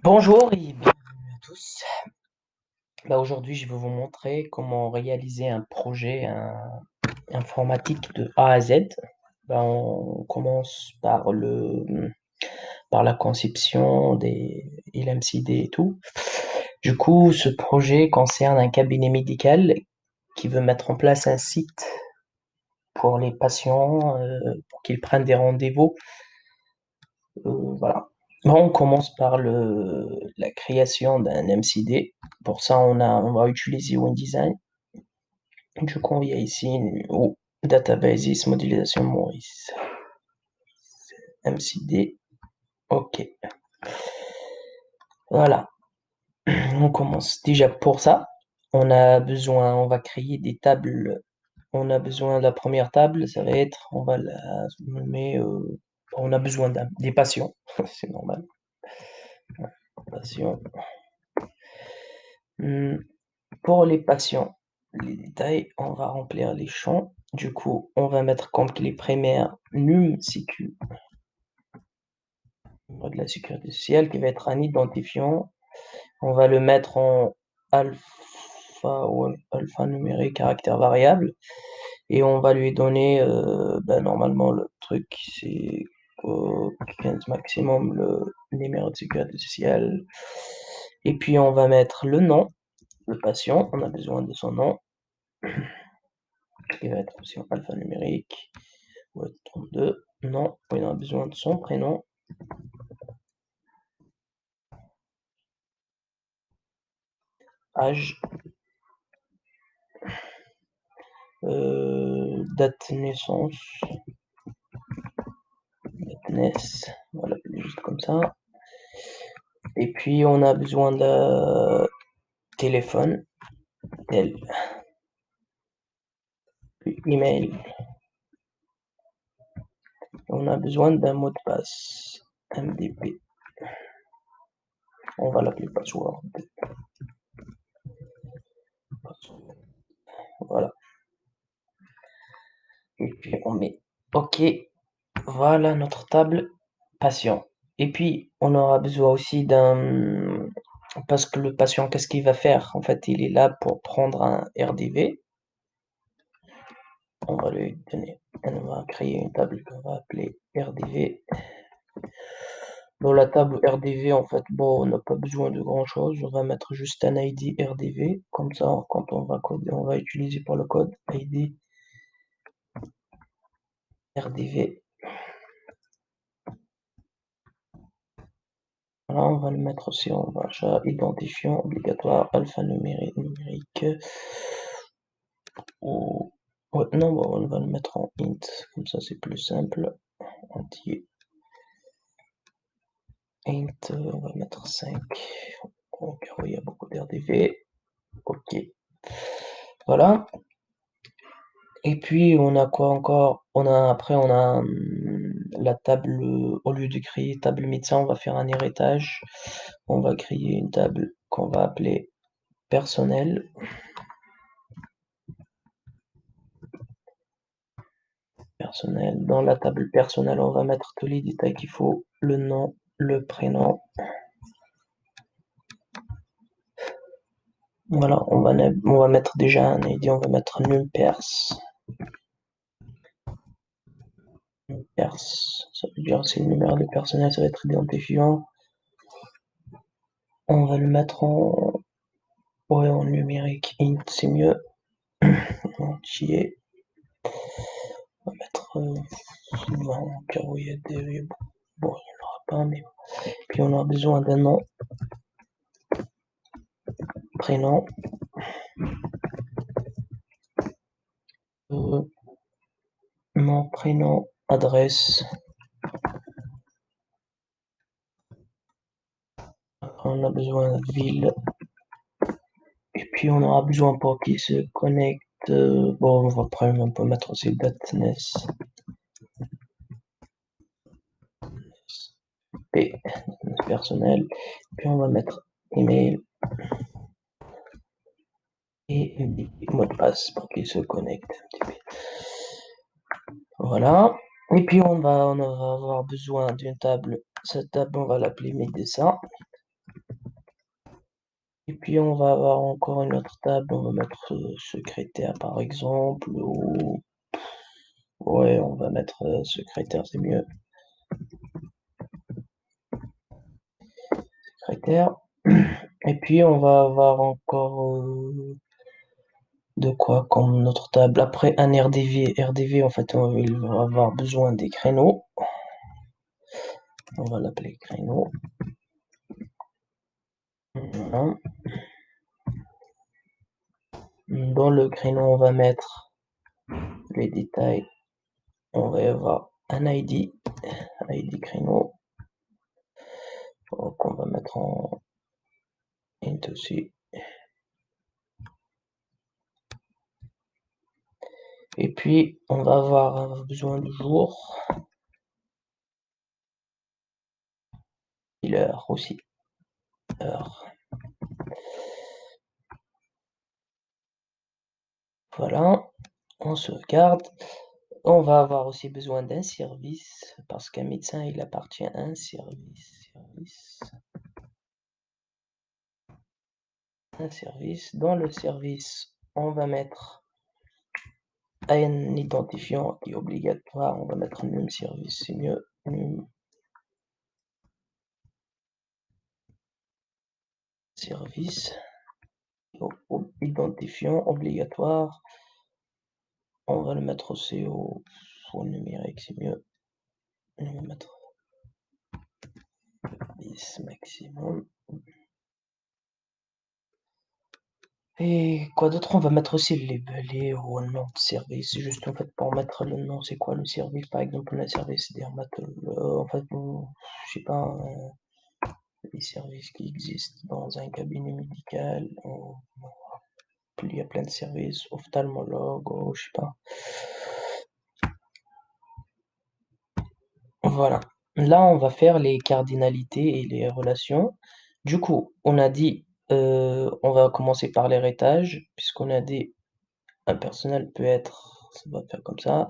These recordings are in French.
Bonjour et bienvenue à tous. Aujourd'hui, je vais vous montrer comment réaliser un projet informatique de A à Z. On commence par la conception des LMCD et tout. Du coup, ce projet concerne un cabinet médical qui veut mettre en place un site pour les patients, pour qu'ils prennent des rendez-vous. Voilà. On commence par la création d'un MCD. Pour ça, on va utiliser WinDesign. Du coup, il y a ici Databases, modélisation Maurice. MCD. OK. Voilà. On commence déjà pour ça. On va créer des tables. On a besoin de la première table, ça va être, on va la nommer, on a besoin des patients, c'est normal. Patients. Hmm. Pour les patients, les détails, on va remplir les champs. Du coup, on va mettre comme clé primaire NumCQ de la sécurité sociale qui va être un identifiant. On va le mettre en alpha ou alphanumérique caractère variable et on va lui donner normalement le truc c'est 15 maximum le numéro de sécurité sociale et puis on va mettre le nom, le patient, on a besoin de son nom qui va être aussi en alphanumérique. Ouais, 32. Non, il a besoin de son prénom. Âge. Date de naissance. Date de naissance. Voilà, juste comme ça. Et puis on a besoin de téléphone. Tel. Puis email. On a besoin d'un mot de passe. MDP. On va l'appeler password. Voilà. Et puis on met OK. Voilà notre table patient. Et puis, on aura besoin aussi d'un... Parce que le patient, qu'est-ce qu'il va faire? En fait, il est là pour prendre un RDV. On va lui donner... On va créer une table qu'on va appeler RDV. Dans la table RDV, en fait, bon, on n'a pas besoin de grand-chose. On va mettre juste un ID RDV. Comme ça, quand on va coder, on va utiliser pour le code ID RDV. Voilà, on va le mettre aussi en achat identifiant obligatoire alphanumérique. Ou... Ouais, non, bon, on va le mettre en int, comme ça c'est plus simple. Entier. Int, on va mettre 5. Au cas où il y a beaucoup d'RDV. Ok. Voilà. Et puis on a quoi encore? On a la table, au lieu de créer table médecin, on va faire un héritage. On va créer une table qu'on va appeler personnel. Personnel. Dans la table personnelle, on va mettre tous les détails qu'il faut. Le nom, le prénom. Voilà, on va mettre déjà un ID, on va mettre nul pers. Pers, ça veut dire c'est le numéro de personnel, ça va être identifiant. On va le mettre en, ouais, en numérique int, c'est mieux. Entier. On va mettre 20, car oui, il y a des, bon, il n'y en aura pas, mais. Puis on a besoin d'un nom, prénom, euh, nom, prénom, adresse. On a besoin de ville. Et puis on aura besoin pour qu'il se connecte. Bon, on peut mettre aussi date naissance. P, personnel. Puis on va mettre email et mot de passe pour qu'il se connecte. Voilà. Et puis on va avoir besoin d'une table. Cette table, on va l'appeler médecin. Et puis on va avoir encore une autre table, on va mettre secrétaire par exemple, ou ouais, on va mettre secrétaire, c'est mieux. Secrétaire. Et puis on va avoir encore de quoi comme notre table. Après un RDV. RDV, en fait, il va avoir besoin des créneaux. On va l'appeler créneau. Voilà. Dans le créneau, on va mettre les détails. On va avoir un ID, ID créneau, qu'on va mettre en int aussi. Et puis, on va avoir besoin du jour et l'heure aussi. Heure. Voilà, on sauvegarde. On va avoir aussi besoin d'un service, parce qu'un médecin, il appartient à un service. Un service. Dans le service, on va mettre un identifiant qui est obligatoire. On va mettre num service, c'est mieux. Num service. Identifiant obligatoire. On va le mettre aussi au numérique, c'est mieux. On va mettre 10 maximum. Et quoi d'autre? On va mettre aussi le label ou un nom de service. C'est juste en fait pour mettre le nom, c'est quoi le service? Par exemple, le service dermatologue. En fait, je sais pas, les services qui existent dans un cabinet médical. Il y a plein de services, ophtalmologue, ou je sais pas. Voilà. Là, on va faire les cardinalités et les relations. Du coup, on a dit, on va commencer par l'héritage, puisqu'on a dit un personnel peut être, ça va faire comme ça.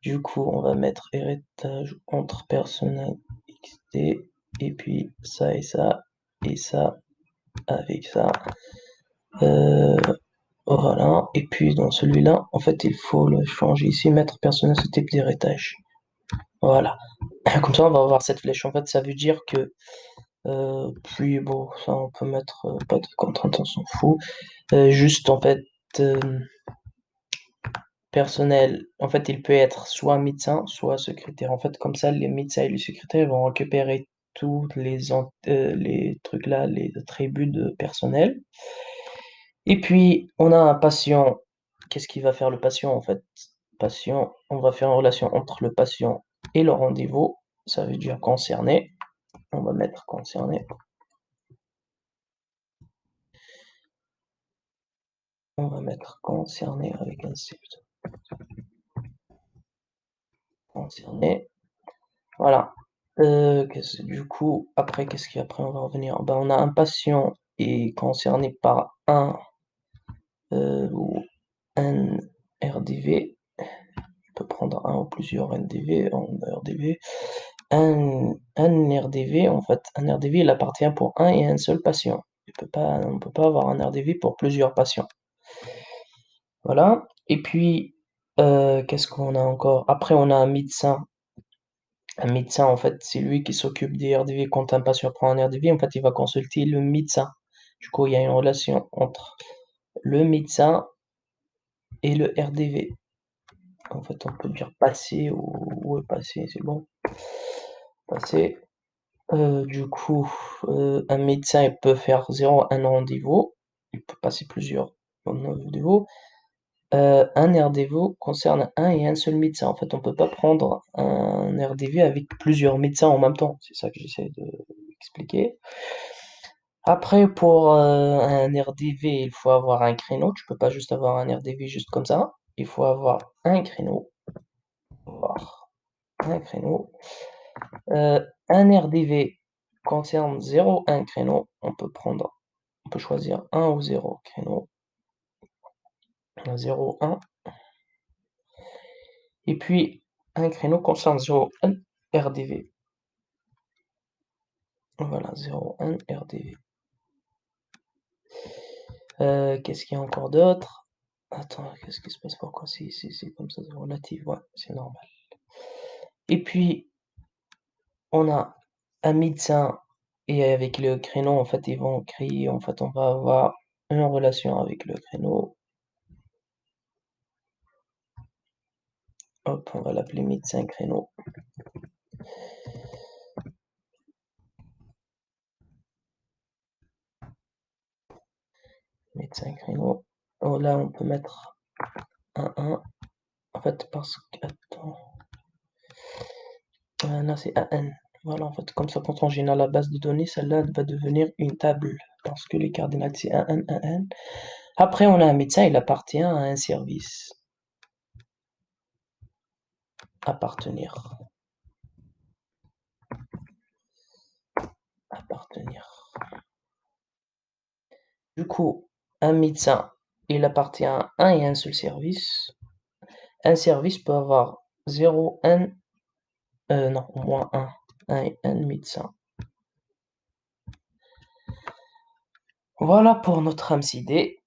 Du coup, on va mettre héritage entre personnel XT, et puis ça et ça avec ça. Euh, voilà. Et puis dans celui-là, en fait, il faut le changer ici, mettre personnel ce type d'héritage. Voilà. Comme ça, on va avoir cette flèche. En fait, ça veut dire que, puis bon, ça, on peut mettre pas de contrainte, on s'en fout. Juste, en fait, euh, personnel, en fait, il peut être soit médecin, soit secrétaire. En fait, comme ça, les médecins et les secrétaires vont récupérer tous les trucs là, les attributs de personnel. Et puis, on a un patient. Qu'est-ce qu'il va faire le patient, en fait? Patient, on va faire une relation entre le patient et le rendez-vous. Ça veut dire concerné. On va mettre concerné. On va mettre concerné avec un C. Concerné. Voilà. Du coup, après, qu'est-ce qu'après on va revenir? Ben, on a un patient est concerné par ou un RDV. On peut prendre un ou plusieurs NDV en RDV. Un RDV, en fait, un RDV, il appartient pour un et un seul patient. On ne peut pas avoir un RDV pour plusieurs patients. Voilà. Et puis, qu'est-ce qu'on a encore? Après, on a un médecin. Un médecin, en fait, c'est lui qui s'occupe des RDV. Quand un patient prend un RDV, en fait, il va consulter le médecin. Du coup, il y a une relation entre le médecin et le RDV. En fait, on peut dire passer ou passer, c'est bon. Passer. Du coup, un médecin il peut faire un rendez-vous. Il peut passer plusieurs rendez-vous. Un RDV concerne un et un seul médecin. En fait, on peut pas prendre un RDV avec plusieurs médecins en même temps. C'est ça que j'essaie d'expliquer. Après, pour un RDV, il faut avoir un créneau. Tu peux pas juste avoir un RDV juste comme ça. Il faut avoir un créneau. Avoir un créneau. Un RDV concerne 0, 1 créneau. On peut choisir 1 ou 0 créneau. 0, 1. Et puis, un créneau concerne 0, 1 RDV. Voilà, 0, 1 RDV. Qu'est-ce qu'il y a encore d'autre? Attends, qu'est-ce qui se passe? Pourquoi c'est comme ça, c'est relatif? Ouais, c'est normal. Et puis, on a un médecin et avec le créneau, en fait, ils vont créer, en fait, on va avoir une relation avec le créneau. Hop, on va l'appeler médecin créneau. Médecin créneau. Oh, là, on peut mettre un 1. En fait, parce que. Attends. Là, c'est AN. Voilà, en fait, comme ça, quand on génère la base de données, celle-là va devenir une table. Parce que les cardinales, c'est AN, AN. Après, on a un médecin, il appartient à un service. Appartenir. Appartenir. Du coup, un médecin, il appartient à un et un seul service. Un service peut avoir 0, 1, non, au moins un et un médecin. Voilà pour notre AMSID.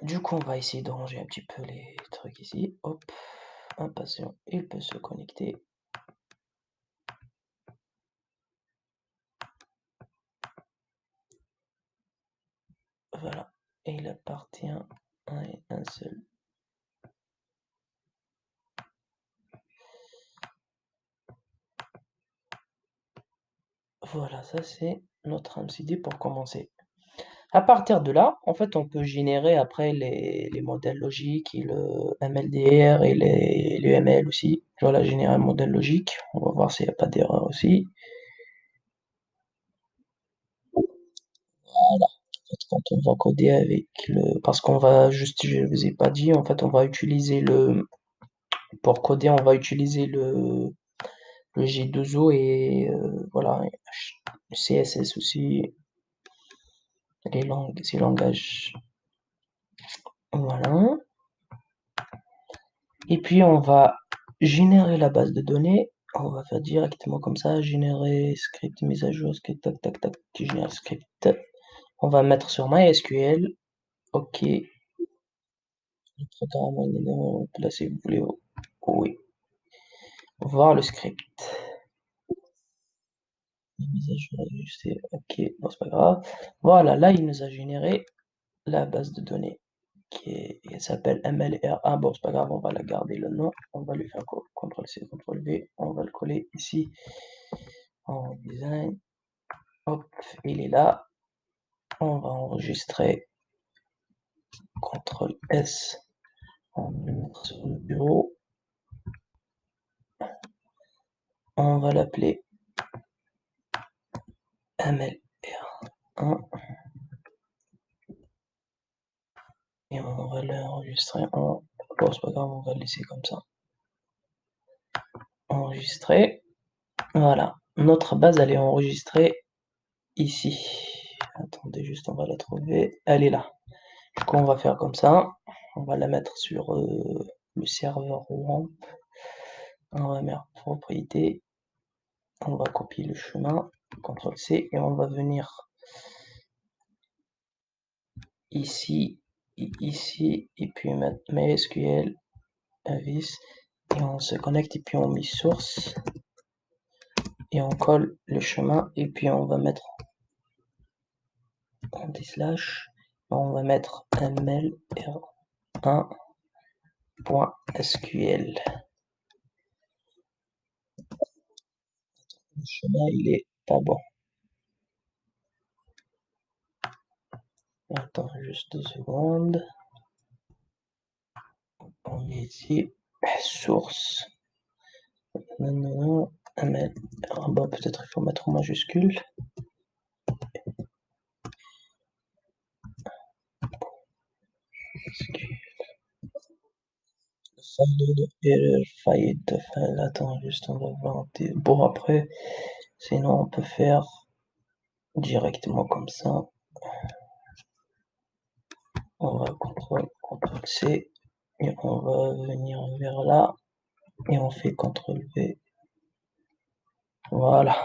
Du coup, on va essayer de ranger un petit peu les trucs ici. Hop, un patient, il peut se connecter. Voilà, et il appartient à un et un seul. Voilà, ça c'est notre AMSID pour commencer. À partir de là, en fait, on peut générer après les modèles logiques et le MLDR et l'UML aussi. Voilà, générer un modèle logique. On va voir s'il n'y a pas d'erreur aussi. Voilà. En fait, quand on va coder avec le... Parce qu'on va juste, je ne vous ai pas dit, en fait, on va utiliser le... Pour coder, on va utiliser le G2O et voilà, CSS aussi, les langues, ces langages. Voilà. Et puis on va générer la base de données. On va faire directement comme ça, générer script, mise à jour, script, tac, tac, tac, tu génères script. On va mettre sur MySQL. Ok. Le programme placé, vous voulez. Oui. Voir le script. La mise à jour ajustée. Ok, bon, c'est pas grave. Voilà, là, il nous a généré la base de données elle s'appelle MLR1. Bon, c'est pas grave, on va la garder le nom. On va lui faire CTRL-C, CTRL-V. On va le coller ici en design. Hop, il est là. On va enregistrer CTRL-S. On va le mettre sur le bureau. On va l'appeler MLR1. Et on va l'enregistrer en... Bon, c'est pas grave, on va le laisser comme ça. Enregistrer. Voilà. Notre base, elle est enregistrée ici. Attendez, juste, on va la trouver. Elle est là. Du coup, on va faire comme ça. On va la mettre sur le serveur WAMP. On va mettre propriété. On va copier le chemin. CTRL-C. Et on va venir ici, ici. Et puis mettre MySQL, Avis. Et on se connecte. Et puis on met source. Et on colle le chemin. Et puis on va mettre on dit slash. On va mettre mlr1.sql. Le chemin, il est pas bon. Attends juste 2 secondes. On est ici. Source. Non, ML. Bon, peut-être il faut mettre en majuscule. Error failed. Attends, juste on va voir. Bon, après, sinon on peut faire directement comme ça. On va CTRL-C et on va venir vers là et on fait CTRL-V. Voilà.